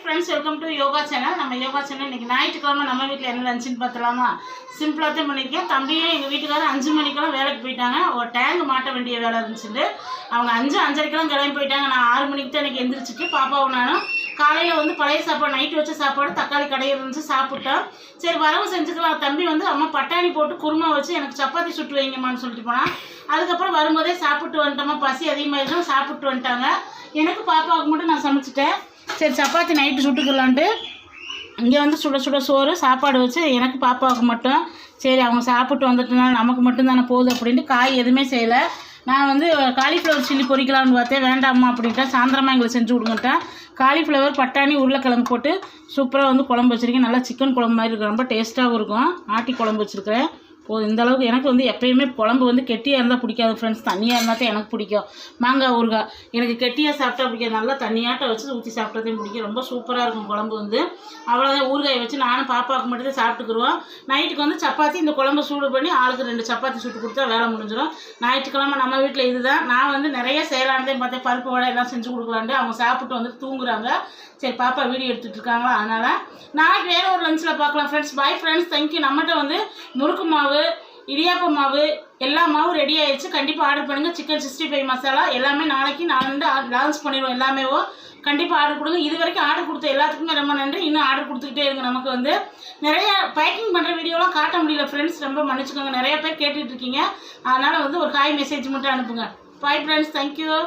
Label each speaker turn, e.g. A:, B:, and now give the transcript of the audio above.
A: Friends, welcome to yoga channel. நம்ம yoga channel இன்றைக்கி ஞாயிற்றுக்கிழமை நம்ம வீட்டில் என்ன லஞ்சுன்னு பார்த்துலாமா? சிம்பிளாக தான் பண்ணியிருக்கேன். தம்பியும் எங்கள் வீட்டுக்காரர் 5 மணிக்கெல்லாம் வேலைக்கு போயிட்டாங்க. ஒரு டேங்க் மாட்ட வேண்டிய வேலை இருந்துச்சுட்டு அவங்க 5:30க்கெல்லாம் கிளம்பி போயிட்டாங்க. நான் 6 மணிக்கு தான் எனக்கு எந்திரிச்சிட்டு பாப்பாவும் நானும் காலையில் வந்து பழைய சாப்பாடு, நைட்டு வச்ச சாப்பாடு, தக்காளி கடையில் இருந்துச்சு, சாப்பிட்டோம். சரி வரவு செஞ்சுக்கலாம். தம்பி வந்து அம்மா பட்டாணி போட்டு குருமா வச்சு எனக்கு சப்பாத்தி சுட்டு வைங்கம்மான்னு சொல்லிட்டு போனான். அதுக்கப்புறம் வரும்போதே சாப்பிட்டு வந்துட்டோமா, பசி அதிகமாகிடும், சாப்பிட்டு வந்துட்டாங்க. எனக்கு பாப்பாவுக்கு மட்டும் நான் சமைச்சிட்டேன். சரி சப்பாத்தி நைட்டு சுட்டுக்கலான்ட்டு இங்கே வந்து சுட சுட சோறு சாப்பாடு வச்சு எனக்கு பாப்பாவுக்கு மட்டும். சரி அவங்க சாப்பிட்டு வந்துட்டுனா நமக்கு மட்டும்தானே போகுது அப்படின்ட்டு காய் எதுவுமே செய்யலை. நான் வந்து காலிஃப்ளவர் சில்லி பொரிக்கலான்னு பார்த்தேன். வேண்டாம்மா அப்படின்ட்டேன். சாயந்தரமாக எங்களுக்கு செஞ்சு கொடுங்கட்டேன். காலிஃப்ளவர், பட்டாணி, உருளைக்கிழங்கு போட்டு சூப்பராக வந்து குழம்பு வச்சுருக்கேன். நல்லா சிக்கன் குழம்பு மாதிரி இருக்கும், ரொம்ப டேஸ்ட்டாகவும் இருக்கும். ஆட்டி குழம்பு வச்சுருக்கிறேன். போதும் இந்த அளவுக்கு. எனக்கு வந்து எப்பயுமே குழம்பு வந்து கெட்டியாக இருந்தால் பிடிக்காது ஃப்ரெண்ட்ஸ், தண்ணியாக இருந்தால் தான் எனக்கு பிடிக்கும். மாங்காய் ஊறுகாய் எனக்கு கெட்டியாக சாப்பிட்டா பிடிக்காது, நல்லா தண்ணியாட்ட வச்சு ஊற்றி சாப்பிட்டதையும் பிடிக்கும். ரொம்ப சூப்பராக இருக்கும் குழம்பு வந்து. அவ்வளோதான், ஊறுகாயை வச்சு நானும் பாப்பாவுக்கு மட்டும் தான் சாப்பிட்டுக்குருவோம். நைட்டுக்கு வந்து சப்பாத்தி இந்த குழம்பு சூடு பண்ணி ஆளுக்கு 2 சப்பாத்தி சுட்டு கொடுத்தா வேலை முடிஞ்சிடும். ஞாயிற்றுக்கிழமை நம்ம வீட்டில் இதுதான். நான் வந்து நிறைய செய்யலான்தே பார்த்தேன், பருப்பு வடை எல்லாம் செஞ்சு கொடுக்கலான்ட்டு. அவங்க சாப்பிட்டு வந்து தூங்குறாங்க. சரி பாப்பா வீடியோ எடுத்துகிட்டு இருக்காங்களா, அதனால் நாளைக்கு வேறு ஒரு லஞ்சில் பார்க்கலாம் ஃப்ரெண்ட்ஸ். Bye friends, thank you. நம்மகிட்ட வந்து முறுக்கு மாவு, இடியாப்ப மாவு, எல்லா மாவும் ரெடி ஆயிடுச்சு. கண்டிப்பாக ஆர்டர் பண்ணுங்கள். சிக்கன் 65 மசாலா எல்லாமே நாளைக்கு நான் வந்து லான்ச் பண்ணிடுவோம். எல்லாமே கண்டிப்பாக ஆர்டர் கொடுங்க. இது வரைக்கும் ஆர்டர் கொடுத்த எல்லாத்துக்குமே ரொம்ப நன்றி. இன்னும் ஆர்டர் கொடுத்துக்கிட்டே இருங்க. நமக்கு வந்து நிறைய பேக்கிங் பண்ணுற வீடியோலாம் காட்ட முடியல ஃப்ரெண்ட்ஸ், ரொம்ப மன்னிச்சுக்கோங்க. நிறைய பேர் கேட்டுட்டு இருக்கீங்க. அதனால் வந்து ஒரு ஹாய் மெசேஜ் மட்டும் அனுப்புங்க. Bye friends, thank you.